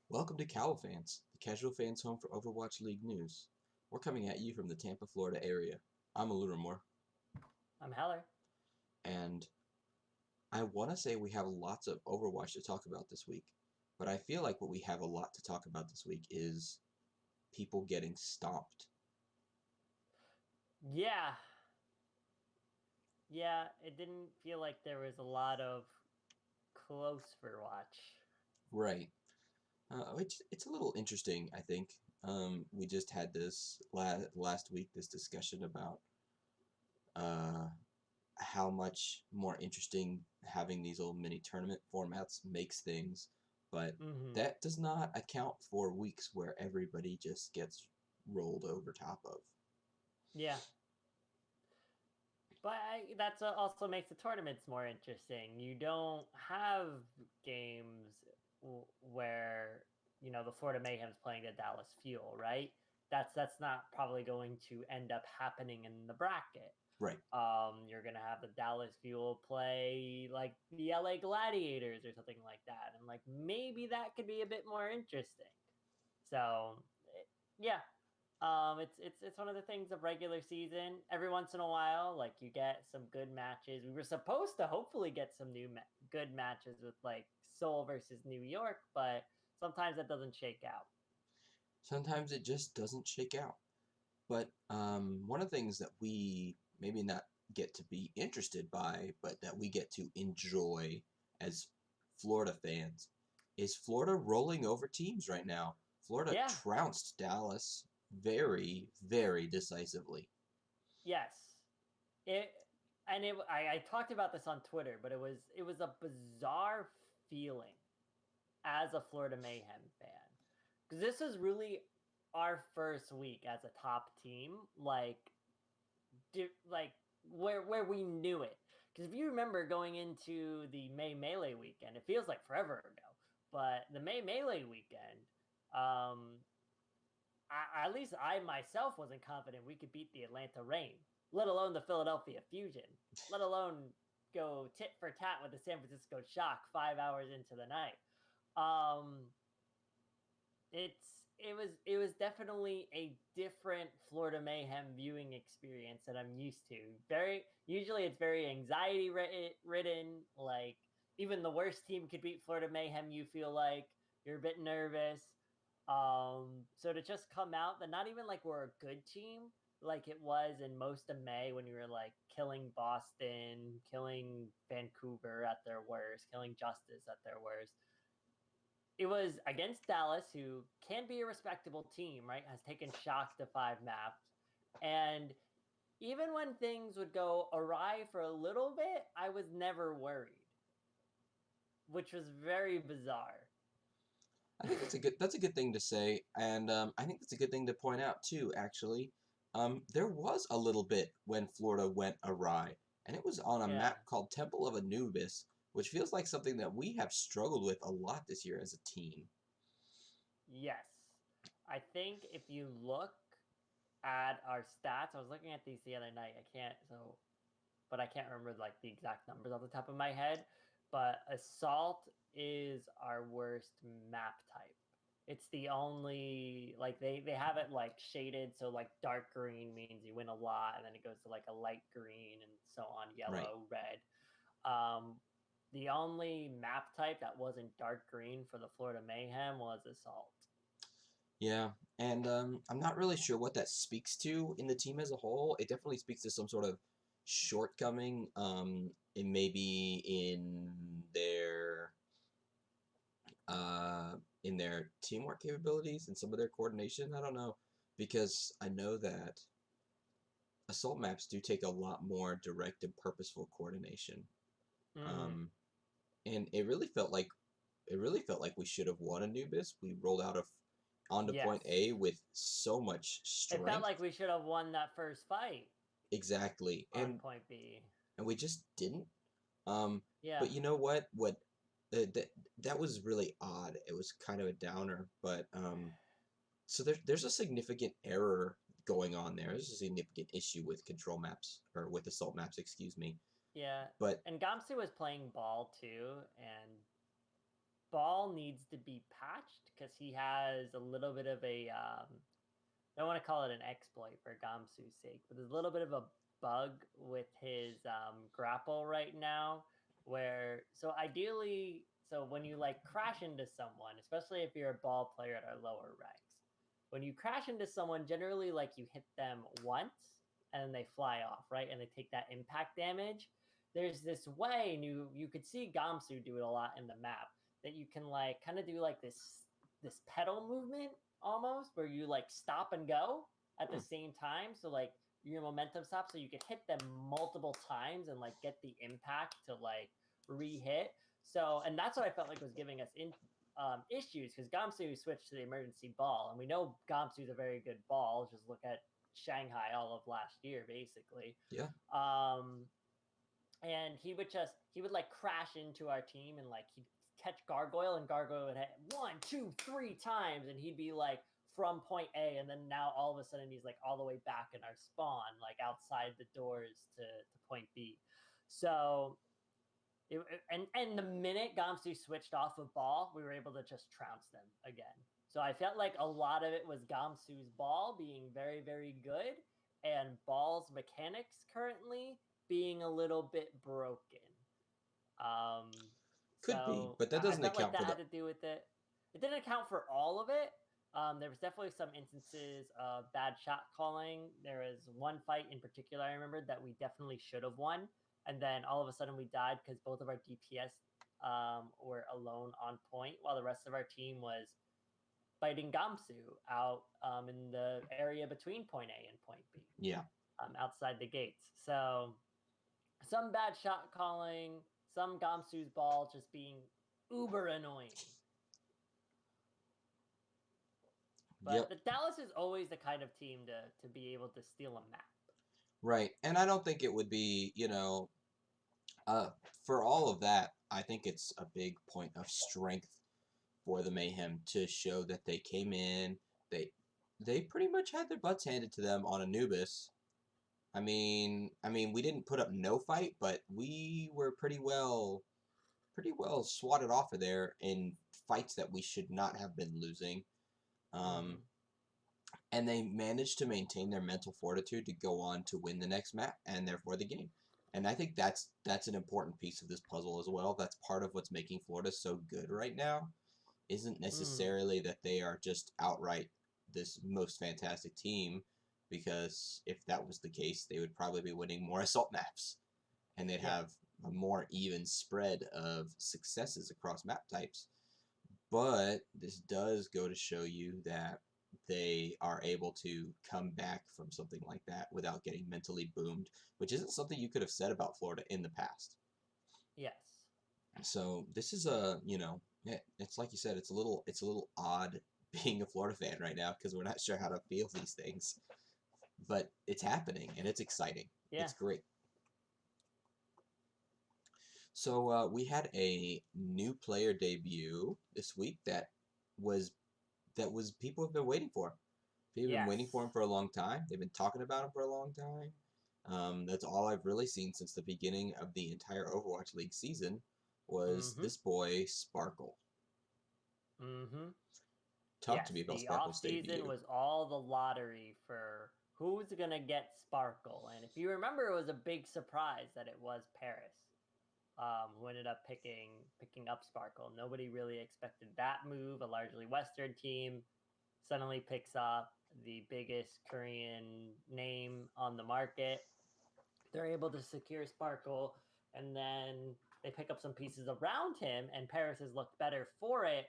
Welcome to COWL Fans, the casual fans' home for Overwatch League news. We're coming at you from the Tampa, Florida area. I'm Aluramore, I'm Howleir. and I want to say we have lots of Overwatch to talk about this week, but I feel like what we have a lot to talk about this week is people getting stomped. Yeah. Yeah, it didn't feel like there was a lot of close for watch. Right. It's a little interesting, I think. We just had this last week, this discussion about uh, how much more interesting having these little mini tournament formats makes things, but Mm-hmm. that does not account for weeks where everybody just gets rolled over top of. Yeah. But that's also makes the tournaments more interesting. You don't have games where, the Florida Mayhem's playing the Dallas Fuel, right? That's not probably going to end up happening in the bracket. Right. You're gonna have the Dallas Fuel play like the LA Gladiators or something like that, and like maybe that could be a bit more interesting. So, yeah, it's one of the things of regular season. Every once in a while, like you get some good matches. We were supposed to hopefully get some good matches with like Seoul versus New York, but sometimes that doesn't shake out. Sometimes it just doesn't shake out. But one of the things that we maybe not get to be interested by, but that we get to enjoy as Florida fans, is Florida rolling over teams right now. Florida Yeah. trounced Dallas very, very decisively. Yes. It and it I talked about this on Twitter, but it was a bizarre feeling as a Florida Mayhem fan. Because this is really our first week as a top team, like where we knew it. Because if you remember going into the May Melee weekend, it feels like forever ago. But the May Melee weekend, um, at least I myself wasn't confident we could beat the Atlanta Reign, let alone the Philadelphia Fusion, let alone go tit for tat with the San Francisco Shock 5 hours into the night. Um, it was definitely a different Florida Mayhem viewing experience that I'm used to. Very usually it's very anxiety ridden. Like even the worst team could beat Florida Mayhem. You feel like you're a bit nervous. So to just come out that not even like we're a good team like it was in most of May when you were like killing Boston, killing Vancouver at their worst, killing Justice at their worst. It was against Dallas, who can be a respectable team, right? Has taken Shock to 5 maps. And even when things would go awry for a little bit, I was never worried, which was very bizarre. I think that's a good thing to say, and I think that's a good thing to point out too. Actually, there was a little bit when Florida went awry, and it was on a Yeah. map called Temple of Anubis, which feels like something that we have struggled with a lot this year as a team. Yes. I think if you look at our stats, I was looking at these the other night. But I can't remember like the exact numbers off the top of my head. But assault is our worst map type. It's the only like they have it like shaded, so like dark green means you win a lot, and then it goes to like a light green and so on, Right. yellow, red. Um, the only map type that wasn't dark green for the Florida Mayhem was assault. Yeah, and I'm not really sure what that speaks to in the team as a whole. It definitely speaks to some sort of shortcoming, in maybe in their teamwork capabilities and some of their coordination. I don't know, because I know that assault maps do take a lot more direct and purposeful coordination. Mm-hmm. Um, and it really felt like we should have won Anubis. We rolled out of onto point A Yes. with so much It felt like strength. we should have won that first fight Exactly, on point B. and we just didn't. Um, but Yeah. you know what? That was really odd. It was kind of a downer, but so there's a significant error going on there. There's a significant issue with control maps or with assault maps, excuse me. Yeah. But And Gamsu was playing ball too, and Ball needs to be patched because he has a little bit of a I don't want to call it an exploit for Gamsu's sake, but there's a little bit of a bug with his grapple right now. Where so ideally, so when you like crash into someone, especially if you're a ball player at our lower ranks, when you crash into someone, generally like you hit them once and then they fly off, right? And they take that impact damage. There's this way, and you could see Gamsu do it a lot in the map, that you can like kind of do like this pedal movement almost where you like stop and go at the same time. So like your momentum stops, so you can hit them multiple times and like get the impact to like re-hit. So and that's what I felt like was giving us issues because Gamsu switched to the emergency ball, and we know Gamsu's a very good ball. Just look at Shanghai all of last year, basically. Yeah. And he would like crash into our team and like he'd catch Gargoyle, and Gargoyle would hit 1, 2, 3 times, and he'd be like from point A, and then now all of a sudden he's like all the way back in our spawn, like outside the doors to point B. So and the minute Gamsu switched off of ball, we were able to just trounce them again. So I felt like a lot of it was Gamsu's ball being very, very good, and ball's mechanics currently being a little bit broken. Um, Could be, so but that I doesn't felt like account that for the. had to do with it. It didn't account for all of it. There was definitely some instances of bad shot calling. There was one fight in particular I remembered that we definitely should have won, and then all of a sudden we died because both of our DPS were alone on point, while the rest of our team was fighting Gamsu out in the area between point A and point B. Yeah. Outside the gates. So some bad shot calling, some Gamsu's ball just being uber annoying. But Yep. the Dallas is always the kind of team to be able to steal a map. Right. And I don't think it would be, for all of that, I think it's a big point of strength for the Mayhem to show that they came in, they pretty much had their butts handed to them on Anubis. I mean, we didn't put up no fight, but we were pretty well swatted off of there in fights that we should not have been losing. Um, and they managed to maintain their mental fortitude to go on to win the next map and therefore the game. And I think that's an important piece of this puzzle as well. That's part of what's making Florida so good right now. Isn't necessarily that they are just outright this most fantastic team, because if that was the case, they would probably be winning more assault maps, and they'd have a more even spread of successes across map types. But this does go to show you that they are able to come back from something like that without getting mentally boomed, which isn't something you could have said about Florida in the past. Yes. So this is it's like you said, it's a little odd being a Florida fan right now because we're not sure how to feel these things, but it's happening and it's exciting. Yeah. It's great. So we had a new player debut this week that was people have been waiting for. People have been waiting for him for a long time. They've been talking about him for a long time. That's all I've really seen since the beginning of the entire Overwatch League season was this boy Sparkle. Talk to me about Sparkle's debut. The off-season was all the lottery for who's going to get Sparkle. And if you remember, it was a big surprise that it was Paris who ended up picking up Sparkle. Nobody really expected that move. A largely Western team suddenly picks up the biggest Korean name on the market. They're able to secure Sparkle, and then they pick up some pieces around him, and Paris has looked better for it.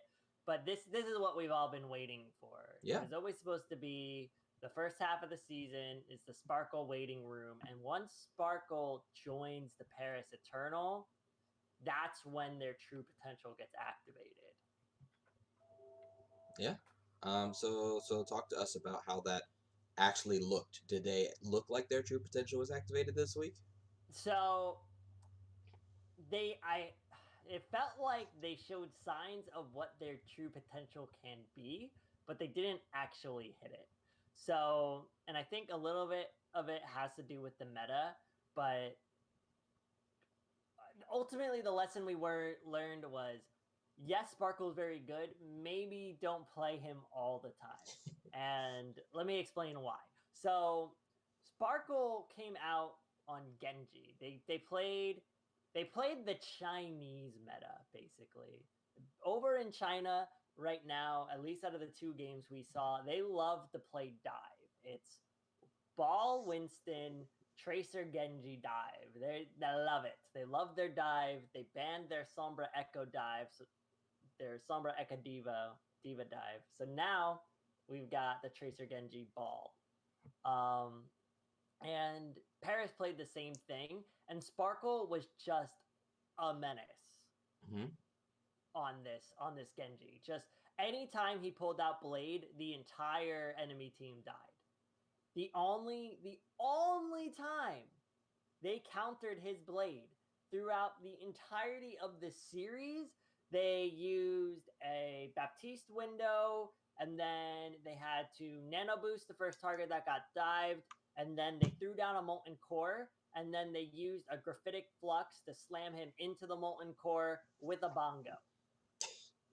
But this is what we've all been waiting for. Yeah. It was always supposed to be the first half of the season is the Sparkle waiting room, and once Sparkle joins the Paris Eternal, that's when their true potential gets activated. Yeah. So talk to us about how that actually looked. Did they look like their true potential was activated this week? So it felt like they showed signs of what their true potential can be, but they didn't actually hit it. So, and I think a little bit of it has to do with the meta, but ultimately the lesson we learned was yes, Sparkle's very good. Maybe don't play him all the time. And let me explain why. So Sparkle came out on Genji. They played the Chinese meta, basically. Over in China right now, at least out of the two games we saw, they love to play dive. It's Ball Winston, Tracer Genji dive. They love it. They love their dive. They banned their Sombra Echo dive, so their Sombra Echo Diva dive. So now we've got the Tracer Genji Ball. And Paris played the same thing, and Sparkle was just a menace Mm-hmm. on this Genji. Just anytime he pulled out Blade, the entire enemy team died. The only time they countered his Blade throughout the entirety of the series, they used a Baptiste window, and then they had to nano boost the first target that got dived, and then they threw down a molten core, and then they used a graphitic flux to slam him into the molten core with a bongo.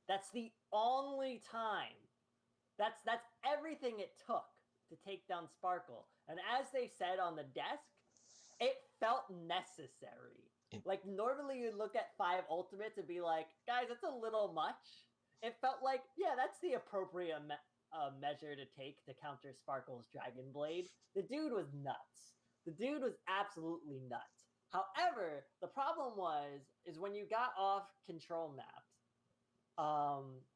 That's the only time. That's everything it took to take down Sparkle. And as they said on the desk, it felt necessary. Like normally you'd look at 5 ultimates and be like, guys, that's a little much. It felt like, yeah, that's the appropriate measure to take to counter Sparkle's Dragon Blade. The dude was nuts. The dude was absolutely nuts. However, the problem is when you got off control maps,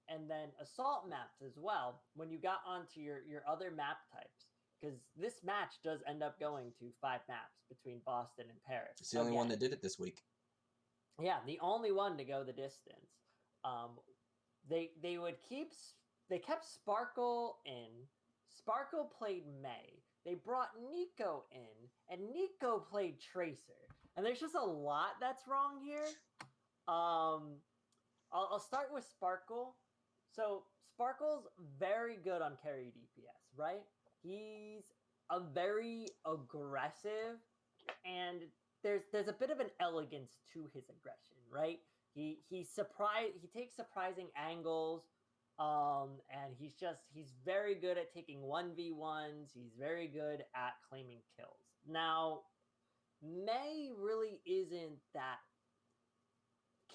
and then assault maps as well, when you got onto your other map types, because this match does end up going to 5 maps between Boston and Paris. It's the only one that did it this week. Yeah, the only one to go the distance. They kept Sparkle in. Sparkle played May. They brought Nico in, and Nico played Tracer. And there's just a lot that's wrong here. I'll start with Sparkle. So Sparkle's very good on carry DPS, right? He's a very aggressive, and there's a bit of an elegance to his aggression, right? He takes surprising angles, and he's very good at taking 1v1s. He's very good at claiming kills. Now, May really isn't that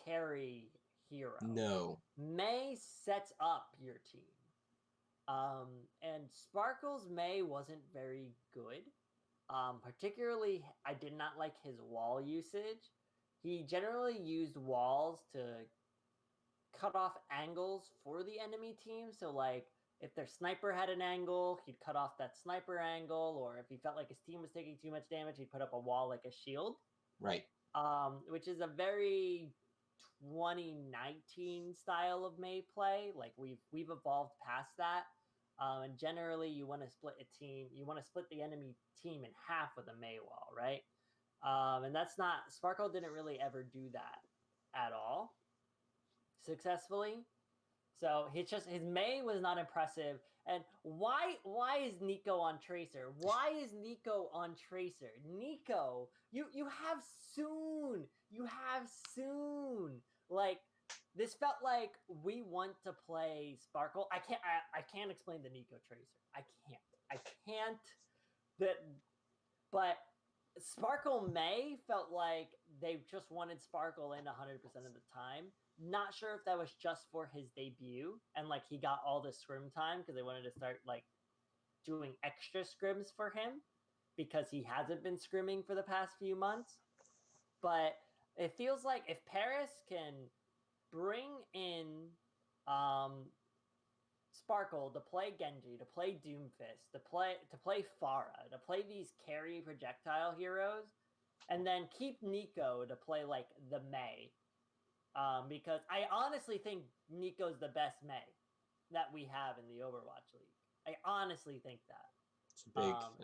carry hero. No. May sets up your team. And Sparkle's May wasn't very good. Particularly, I did not like his wall usage. He generally used walls to cut off angles for the enemy team. So, like, if their sniper had an angle, he'd cut off that sniper angle. Or if he felt like his team was taking too much damage, he'd put up a wall like a shield. Right. Which is a very 2019 style of May play. Like we've evolved past that. And generally you want to split the enemy team in half with a May wall, right? And that's not, Sparkle didn't really ever do that at all successfully. So his May was not impressive. And why is Nico on Tracer? Why is Nico on Tracer? Nico, you have soon. You have soon. Like, this felt like we want to play Sparkle. I can't explain the Nico Tracer. I can't. But Sparkle May felt like they just wanted Sparkle in 100% of the time. Not sure if that was just for his debut and like he got all the scrim time because they wanted to start like doing extra scrims for him because he hasn't been scrimming for the past few months. But it feels like if Paris can bring in Sparkle to play Genji, to play Doomfist, to play Pharah, to play these carry projectile heroes, and then keep Nico to play like the May. Because I honestly think Nico's the best May that we have in the Overwatch League. I honestly think that.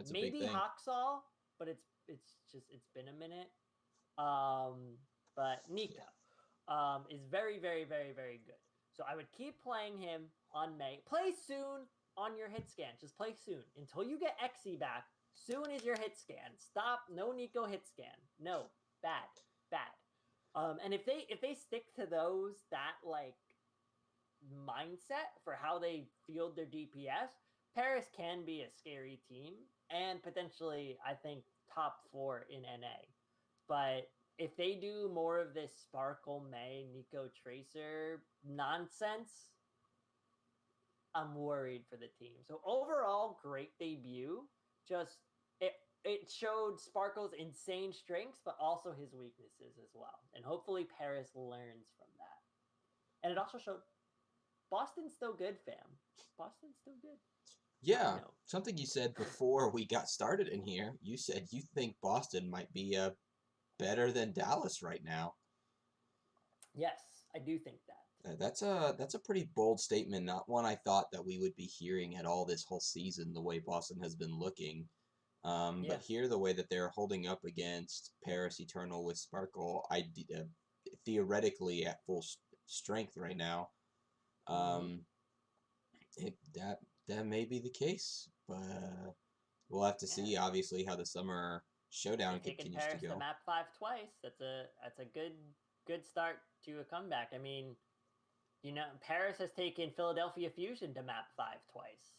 It's a maybe big thing. Haxall, but it's been a minute. But Nico is very, very, very, very good. So I would keep playing him on May. Play soon on your hit scan. Just play soon until you get Xe back. Soon is your hit scan. Stop. No Nico hit scan. No. Bad. And if they stick to those that like mindset for how they field their DPS, Paris can be a scary team and potentially, I think, top 4 in NA. But if they do more of this Sparkle, May, Nico Tracer nonsense, I'm worried for the team. So overall, great debut. Just it showed Sparkle's insane strengths, but also his weaknesses as well. And hopefully Paris learns from that. And it also showed Boston's still good, fam. Boston's still good. Yeah, something you said before we got started in here. You said you think Boston might be better than Dallas right now. Yes, I do think that. That's a pretty bold statement. Not one I thought that we would be hearing at all this whole season. The way Boston has been looking, but here the way that they're holding up against Paris Eternal with Sparkle, theoretically at full strength right now. That may be the case, but we'll have to see. Obviously, how the Summer Showdown continues Paris to go. To map 5 twice. That's a good start to a comeback. I mean, Paris has taken Philadelphia Fusion to map 5 twice.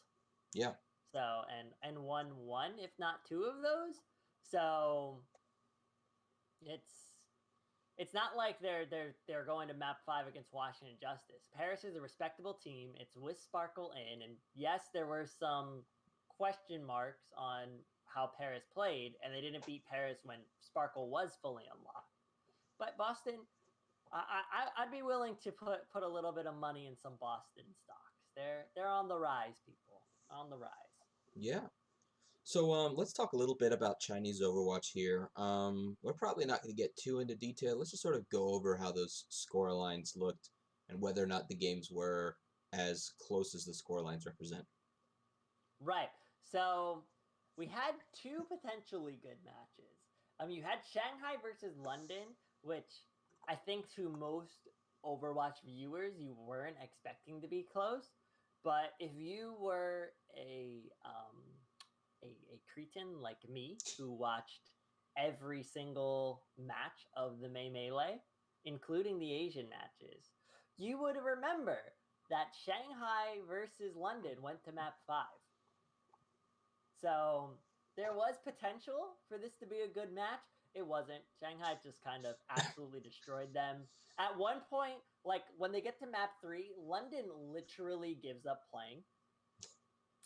Yeah. So and won 1, if not 2 of those. So it's not like they're going to map 5 against Washington Justice. Paris is a respectable team. It's with Sparkle in, and yes, there were some question marks on how Paris played, and they didn't beat Paris when Sparkle was fully unlocked. But Boston, I'd be willing to put a little bit of money in some Boston stocks. They're on the rise, people. On the rise. Yeah. So let's talk a little bit about Chinese Overwatch here. We're probably not going to get too into detail. Let's just sort of go over how those score lines looked and whether or not the games were as close as the score lines represent. Right. So we had 2 potentially good matches. You had Shanghai versus London, which I think to most Overwatch viewers, you weren't expecting to be close. But if you were a cretin like me who watched every single match of the May Melee, including the Asian matches, you would remember that Shanghai versus London went to map 5. So there was potential for this to be a good match. It wasn't. Shanghai just kind of absolutely destroyed them. At one point, like when they get to map 3, London literally gives up playing.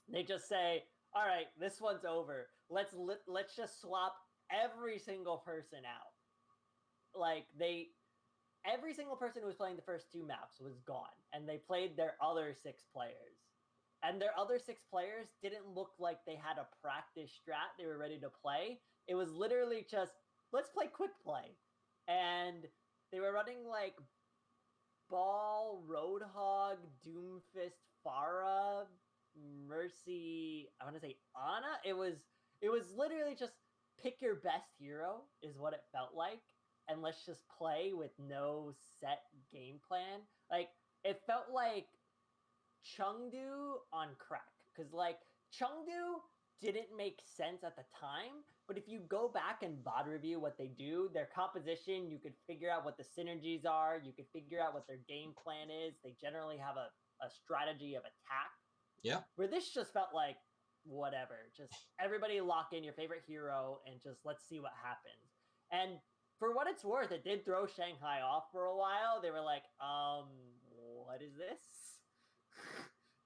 They just say, all right, this one's over. Let's just swap every single person out. Like every single person who was playing the first 2 maps was gone, and they played their other 6 players. And their other 6 players didn't look like they had a practice strat they were ready to play. It was literally just, let's play quick play. And they were running like Ball, Roadhog, Doomfist, Pharah, Mercy, I want to say Ana. It was literally just pick your best hero is what it felt like, and let's just play with no set game plan. Like it felt like Chengdu on crack, because like Chengdu didn't make sense at the time, but if you go back and VOD review what they do, their composition, you could figure out what the synergies are, you could figure out what their game plan is. They generally have a strategy of attack. Yeah. Where this just felt like whatever, just everybody lock in your favorite hero and just let's see what happens. And for what it's worth, it did throw Shanghai off for a while. They were like, what is this?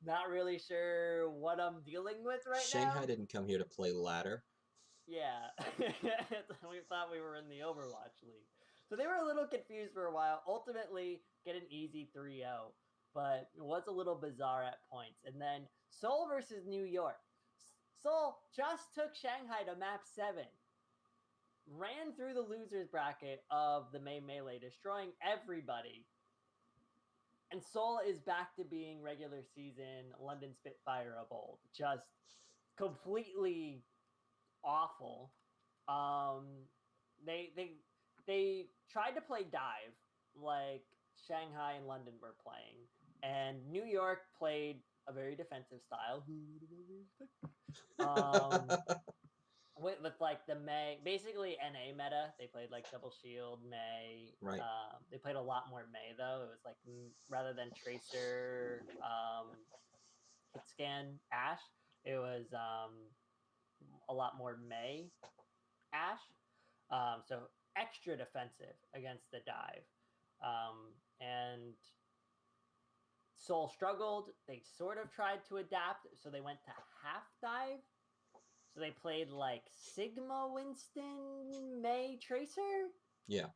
Not really sure what I'm dealing with right now. Shanghai didn't come here to play ladder. Yeah. We thought we were in the Overwatch League. So they were a little confused for a while. Ultimately, get an easy 3-0. But it was a little bizarre at points. And then Seoul versus New York. Seoul just took Shanghai to map 7. Ran through the losers bracket of the May Melee, destroying everybody. And Seoul is back to being regular season London Spitfire of old. Just completely awful. They tried to play dive like Shanghai and London were playing, and New York played a very defensive style. with like the May, basically NA meta. They played like double shield May. Right. They played a lot more May though. It was like rather than Tracer, hit scan Ash, it was a lot more May Ash. So extra defensive against the dive. And Soul struggled. They sort of tried to adapt, so they went to half dive. So they played like Sigma Winston May Tracer. Yeah.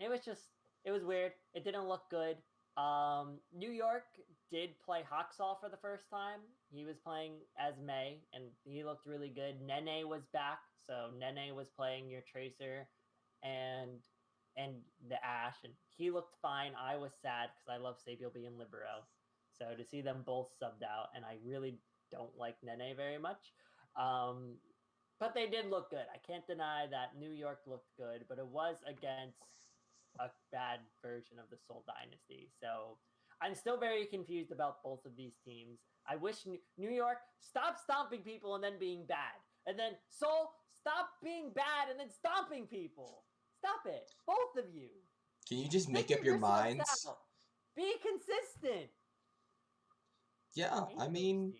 And it was weird. It didn't look good. New York did play Haksal for the first time. He was playing as May, and he looked really good. Nene was back, so Nene was playing your Tracer, and the Ash, and he looked fine. I was sad because I love Sabiel being Libero, so to see them both subbed out, and I really don't like Nene very much. But they did look good. I can't deny that New York looked good, but it was against a bad version of the Seoul Dynasty. So I'm still very confused about both of these teams. I wish New York stop stomping people and then being bad. And then Seoul, stop being bad and then stomping people. Stop it. Both of you. Can you just make up your minds? Out. Be consistent. Yeah, I mean,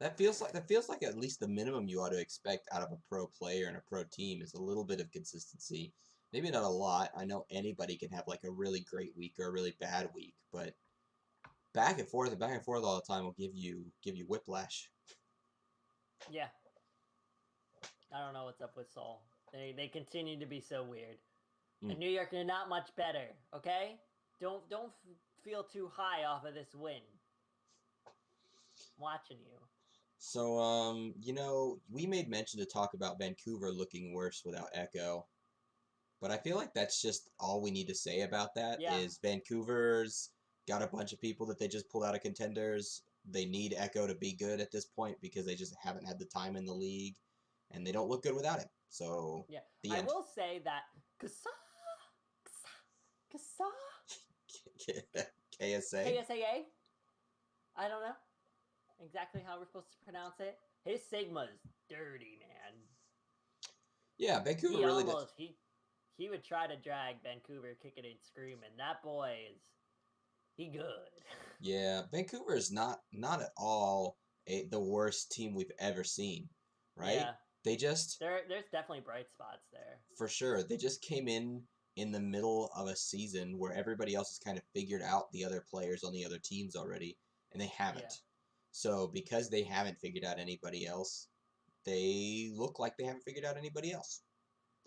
that feels like at least the minimum you ought to expect out of a pro player and a pro team is a little bit of consistency. Maybe not a lot. I know anybody can have like a really great week or a really bad week, but back and forth all the time will give you whiplash. Yeah. I don't know what's up with Seoul. They continue to be so weird. And New York are not much better, okay? Don't feel too high off of this win. I'm watching you. So, we made mention to talk about Vancouver looking worse without Echo. But I feel like that's just all we need to say about that is Vancouver's got a bunch of people that they just pulled out of contenders. They need Echo to be good at this point because they just haven't had the time in the league, and they don't look good without him. So, yeah, the end. I will say that KSA KSAA? I don't know exactly how we're supposed to pronounce it. His Sigma's dirty, man. Yeah, Vancouver really does. He would try to drag Vancouver kicking and screaming. That boy he good. Yeah, Vancouver is not at all the worst team we've ever seen, right? Yeah. They just there's definitely bright spots there. For sure. They just came in the middle of a season where everybody else has kind of figured out the other players on the other teams already, and they haven't. Yeah. So because they haven't figured out anybody else, they look like they haven't figured out anybody else.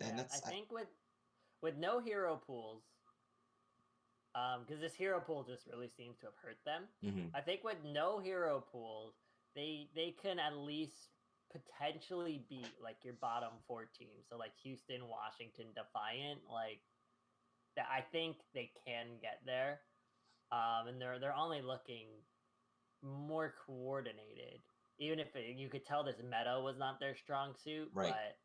And I think with no hero pools, because this hero pool just really seems to have hurt them. Mm-hmm. I think with no hero pools, they can at least potentially beat like your bottom 4 teams. So like Houston, Washington, Defiant, like that. I think they can get there, and they're only looking more coordinated. Even if you could tell this meta was not their strong suit, right. But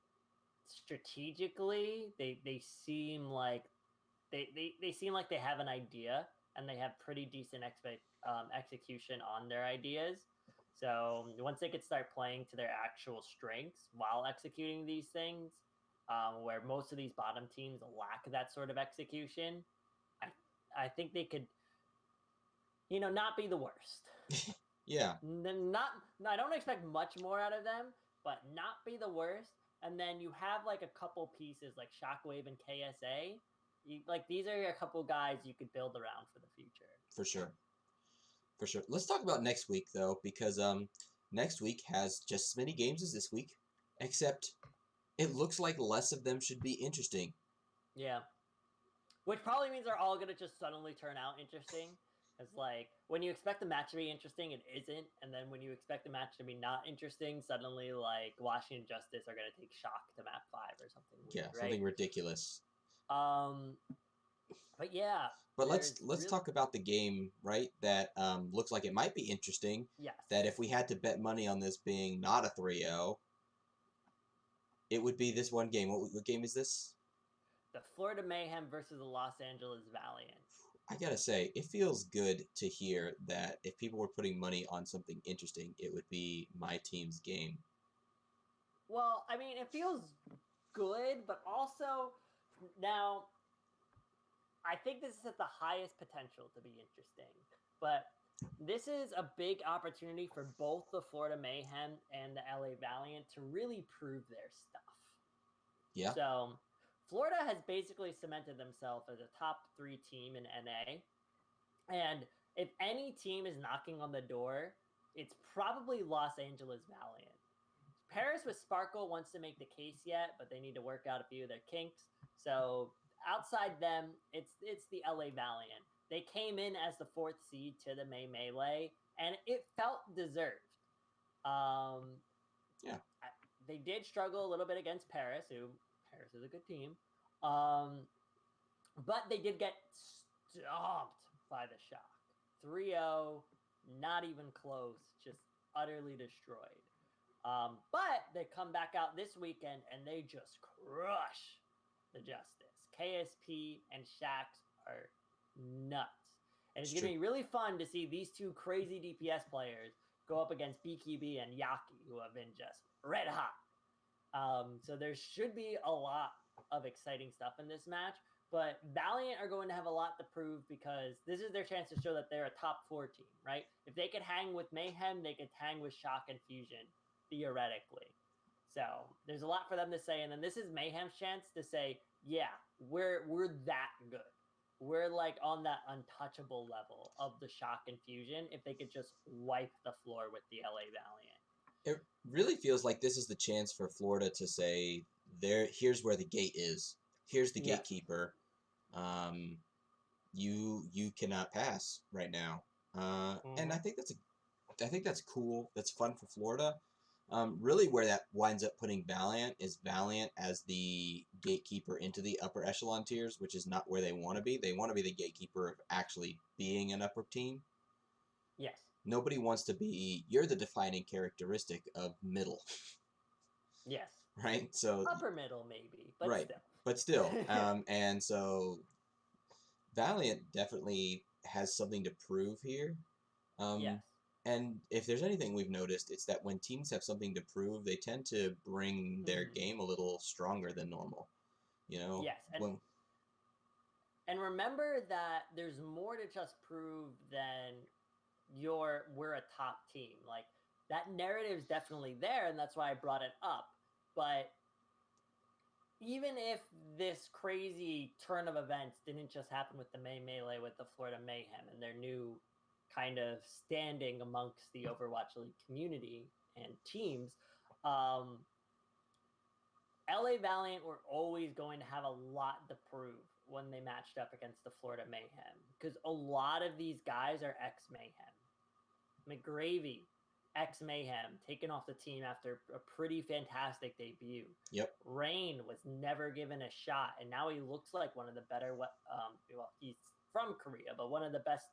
strategically, they seem like they seem like they have an idea and they have pretty decent execution on their ideas. So once they could start playing to their actual strengths while executing these things, where most of these bottom teams lack that sort of execution, I think they could, not be the worst. Yeah. I don't expect much more out of them, but not be the worst. And then you have like a couple pieces like Shockwave and KSA. These are a couple guys you could build around for the future. For sure. Let's talk about next week though, because next week has just as many games as this week, except it looks like less of them should be interesting. Yeah. Which probably means they're all gonna just suddenly turn out interesting. It's like when you expect the match to be interesting, it isn't, and then when you expect the match to be not interesting, suddenly like Washington Justice are gonna take Shock to map 5 or something weird, right? Something ridiculous. But yeah. But let's talk about the game, right? That looks like it might be interesting. Yes. That if we had to bet money on this being not a 3-0, it would be this one game. What game is this? The Florida Mayhem versus the Los Angeles Valiant. I gotta say, it feels good to hear that if people were putting money on something interesting, it would be my team's game. Well, I mean, it feels good, but also now I think this is at the highest potential to be interesting. But this is a big opportunity for both the Florida Mayhem and the LA Valiant to really prove their stuff. Yeah. So Florida has basically cemented themselves as a top 3 team in NA. And if any team is knocking on the door, it's probably Los Angeles Valiant. Paris with Sparkle wants to make the case yet, but they need to work out a few of their kinks. So outside them, it's the LA Valiant. They came in as the 4th seed to the May Melee, and it felt deserved. Yeah. They did struggle a little bit against Paris, who Paris is a good team. But they did get stomped by the Shock. 3-0, not even close, just utterly destroyed. But they come back out this weekend and they just crush the Justice. KSP and Shax are nuts. And it's going to be really fun to see these two crazy DPS players go up against BKB and Yaki, who have been just red hot. So there should be a lot of exciting stuff in this match. But Valiant are going to have a lot to prove because this is their chance to show that they're a top 4 team, right? If they could hang with Mayhem, they could hang with Shock and Fusion, theoretically. So there's a lot for them to say. And then this is Mayhem's chance to say, yeah, we're that good. We're like on that untouchable level of the Shock and Fusion if they could just wipe the floor with the LA Valiant. It really feels like this is the chance for Florida to say, here's where the gate is. Here's the gatekeeper. You cannot pass right now. And I think that's cool. That's fun for Florida. Really, where that winds up putting Valiant is Valiant as the gatekeeper into the upper echelon tiers, which is not where they want to be. They want to be the gatekeeper of actually being an upper team. Yes. Nobody wants to be. You're the defining characteristic of middle. Yes. Right. So upper middle maybe, but right. Still. But still, and so Valiant definitely has something to prove here. Yes. And if there's anything we've noticed, it's that when teams have something to prove, they tend to bring their game a little stronger than normal. You know? Yes. And remember that there's more to just prove than we're a top team. Like, that narrative's definitely there, and that's why I brought it up. But even if this crazy turn of events didn't just happen with the May Melee with the Florida Mayhem and their new kind of standing amongst the Overwatch League community and teams, LA Valiant were always going to have a lot to prove when they matched up against the Florida Mayhem, because a lot of these guys are ex-Mayhem. McGravy, ex-Mayhem, taken off the team after a pretty fantastic debut. Yep. Rain was never given a shot, and now he looks like one of the better, well, he's from Korea, but one of the best,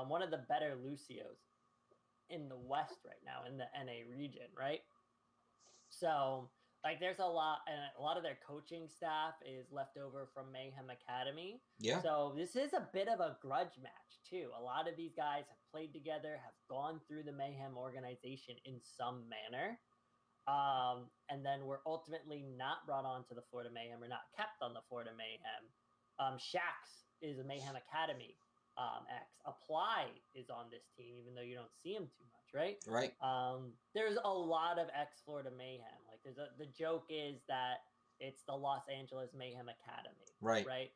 one of the better Lucios in the West right now, in the NA region, right? So, like, there's a lot, and a lot of their coaching staff is left over from Mayhem Academy. Yeah. So this is a bit of a grudge match, too. A lot of these guys have played together, have gone through the Mayhem organization in some manner, and then were ultimately not brought on to the Florida Mayhem, or not kept on the Florida Mayhem. Shax is a Mayhem Academy ex. Apply is on this team, even though you don't see him too much, right? Right. There's a lot of ex-Florida Mayhem. Like, the joke is that it's the Los Angeles Mayhem Academy. Right. Right.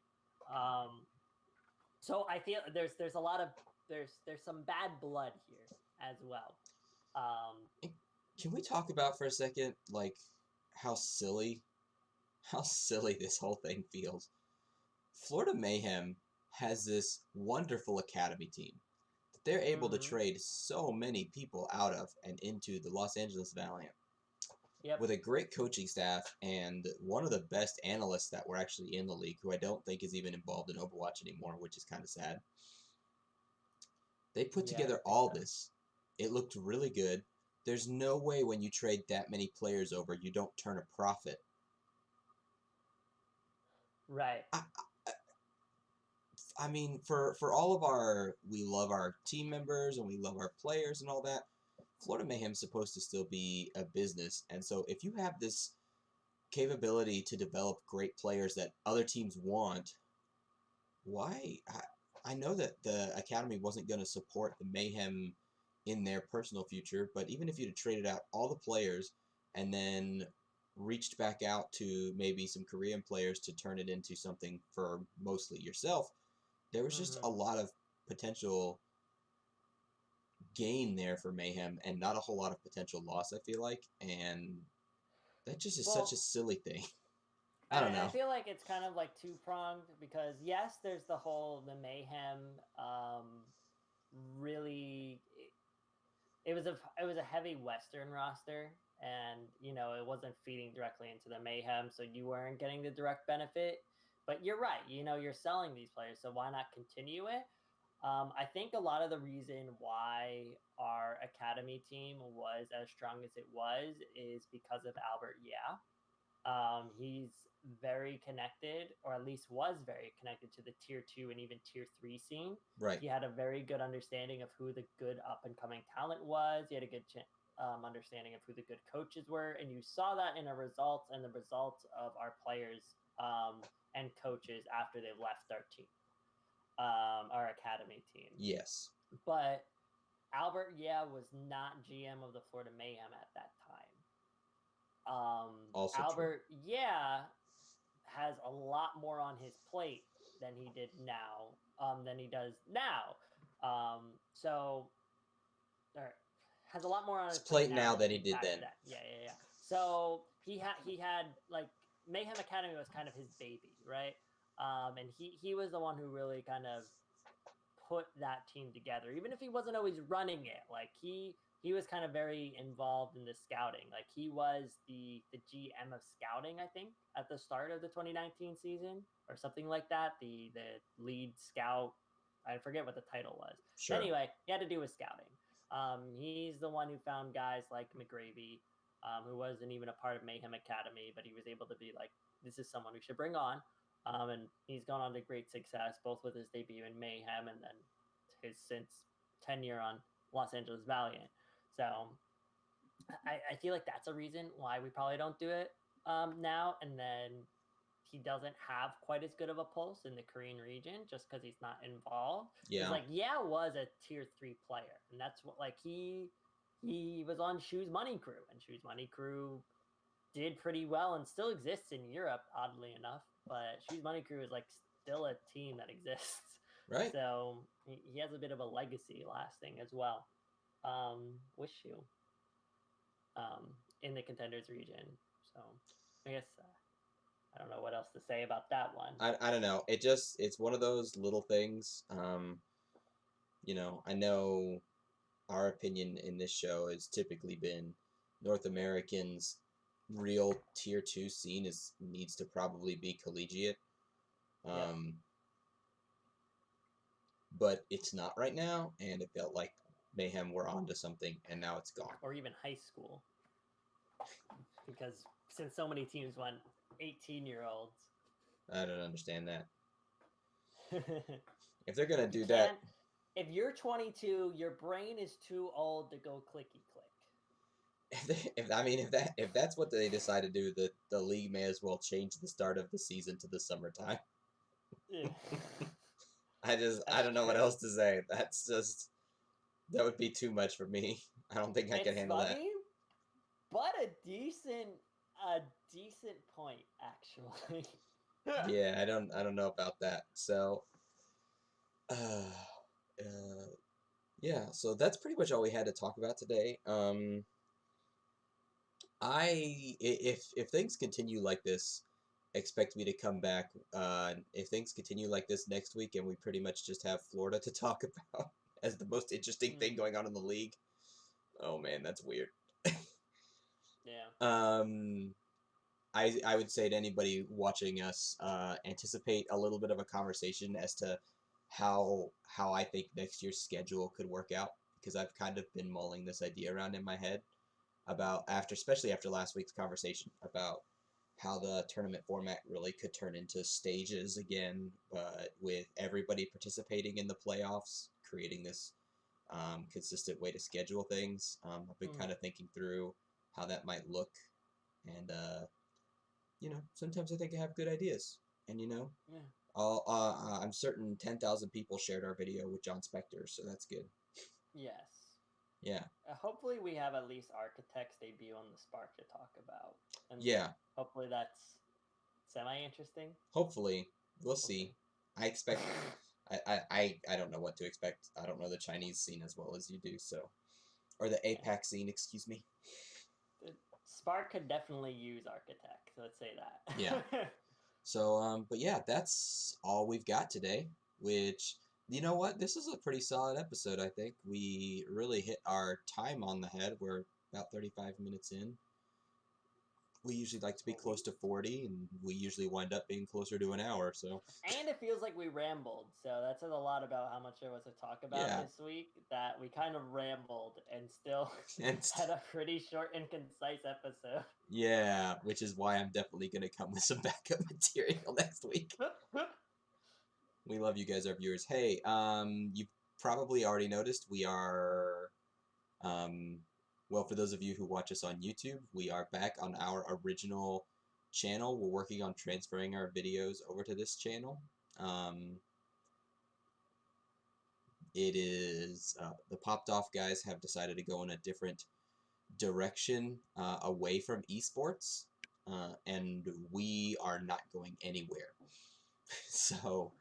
So I feel there's a lot of there's some bad blood here as well. Can we talk about for a second, like, how silly this whole thing feels? Florida Mayhem has this wonderful academy team that they're able to trade so many people out of and into the Los Angeles Valiant. Yep. With a great coaching staff and one of the best analysts that were actually in the league, who I don't think is even involved in Overwatch anymore, which is kind of sad. They put together all this. It looked really good. There's no way when you trade that many players over, you don't turn a profit. Right. I mean, for all of we love our team members and we love our players and all that. Florida Mayhem's supposed to still be a business, and so if you have this capability to develop great players that other teams want, why? I know that the academy wasn't going to support the Mayhem in their personal future, but even if you'd have traded out all the players and then reached back out to maybe some Korean players to turn it into something for mostly yourself, there was just a lot of potential gain there for Mayhem and not a whole lot of potential loss, I feel like, and that just is such a silly thing. I don't know. I feel like it's kind of like two-pronged because yes, there's the Mayhem really it was a heavy Western roster, and it wasn't feeding directly into the Mayhem, so you weren't getting the direct benefit. But you're right, you're selling these players, so why not continue it? I think a lot of the reason why our academy team was as strong as it was is because of Albert. Yeah, he's very connected, or at least was very connected to the tier 2 and even tier 3 scene. Right. He had a very good understanding of who the good up and coming talent was. He had a good understanding of who the good coaches were, and you saw that in the results of our players and coaches after they left our team, our academy team. Yes. But Albert, was not GM of the Florida Mayhem at that time. Also Albert, has a lot more on his plate than he did now, than he does now. Has a lot more on his plate now than he did then. Yeah. So he had like Mayhem Academy was kind of his baby, right? And he was the one who really kind of put that team together, even if he wasn't always running it. Like he was kind of very involved in the scouting. Like he was the GM of scouting, I think, at the start of the 2019 season or something like that. The lead scout, I forget what the title was. Sure. Anyway, he had to do with scouting. He's the one who found guys like McGravy, who wasn't even a part of Mayhem Academy, but he was able to be like, this is someone we should bring on. And he's gone on to great success, both with his debut in Mayhem and then his since tenure on Los Angeles Valiant. So I feel like that's a reason why we probably don't do it now. And then he doesn't have quite as good of a pulse in the Korean region just because he's not involved. Yeah. It's like, was a tier 3 player. And that's what, like, he was on Shoe's Money Crew. And Shoe's Money Crew did pretty well and still exists in Europe, oddly enough. But Shoe's Money Crew is, like, still a team that exists. Right. So he has a bit of a legacy lasting as well. With Shoe in the contenders region. So I guess I don't know what else to say about that one. I don't know. It's one of those little things. I know our opinion in this show has typically been North Americans' real tier 2 scene needs to probably be collegiate. But it's not right now, and it felt like Mayhem were onto something, and now it's gone. Or even high school. Because since so many teams went 18-year-olds. I don't understand that. If they're going to do that... If you're 22, your brain is too old to go clicky click. If that's what they decide to do, the league may as well change the start of the season to the summertime. Yeah. I don't know what else to say. That would be too much for me. I don't think I can handle that. But a decent point, actually. Yeah, I don't know about that. So, yeah. So that's pretty much all we had to talk about today. If things continue like this, expect me to come back. If things continue like this next week, and we pretty much just have Florida to talk about as the most interesting thing going on in the league. Oh man, that's weird. Yeah. I would say to anybody watching us, anticipate a little bit of a conversation as to how I think next year's schedule could work out, because I've kind of been mulling this idea around in my head about especially after last week's conversation about how the tournament format really could turn into stages again, but with everybody participating in the playoffs, creating this consistent way to schedule things. I've been kind of thinking through how that might look, and sometimes I think I have good ideas, and I'm certain 10,000 people shared our video with John Spector, so that's good. Yes. Yeah. Hopefully we have at least Architect's debut on the Spark to talk about. And yeah. Hopefully that's semi-interesting. Hopefully. We'll see. I expect... I don't know what to expect. I don't know the Chinese scene as well as you do, so... Or the APAC scene, excuse me. Spark could definitely use Architect, let's say that. Yeah. So, but yeah, that's all we've got today, which... You know what? This is a pretty solid episode, I think. We really hit our time on the head. We're about 35 minutes in. We usually like to be close to 40, and we usually wind up being closer to an hour, so... And it feels like we rambled, so that says a lot about how much there was to talk about this week, that we kind of rambled and still had a pretty short and concise episode. Yeah, which is why I'm definitely going to come with some backup material next week. We love you guys, our viewers. Hey, you probably already noticed we are, well, for those of you who watch us on YouTube, we are back on our original channel. We're working on transferring our videos over to this channel. It is, the Popped Off guys have decided to go in a different direction, away from esports, and we are not going anywhere. So...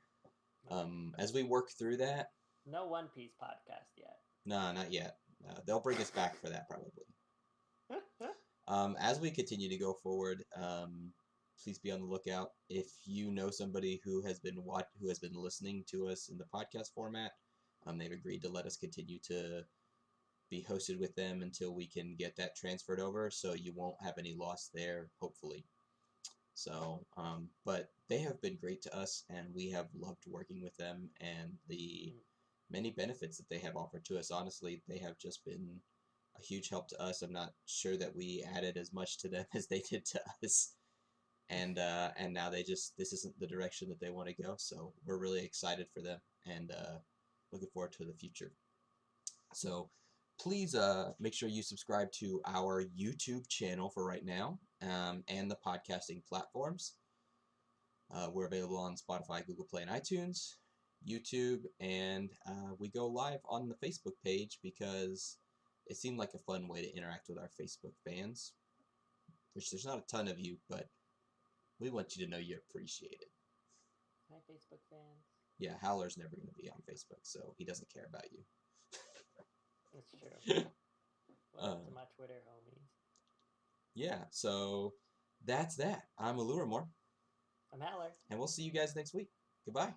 as we work through that... No One Piece podcast yet. No, not yet. They'll bring us back for that, probably. As we continue to go forward, please be on the lookout. If you know somebody who has been listening to us in the podcast format, they've agreed to let us continue to be hosted with them until we can get that transferred over, so you won't have any loss there, hopefully. So, but they have been great to us, and we have loved working with them, and the many benefits that they have offered to us. Honestly, they have just been a huge help to us. I'm not sure that we added as much to them as they did to us, and now this isn't the direction that they want to go. So we're really excited for them, and looking forward to the future. So please make sure you subscribe to our YouTube channel for right now, and the podcasting platforms. We're available on Spotify, Google Play, and iTunes, YouTube, and we go live on the Facebook page because it seemed like a fun way to interact with our Facebook fans, which there's not a ton of you, but we want you to know you're appreciated. Hi, Facebook fans. Yeah, Howleir's never going to be on Facebook, so he doesn't care about you. That's true. Welcome to my Twitter, homies. Yeah, so that's that. I'm Aluramore. I'm Howleir. And we'll see you guys next week. Goodbye.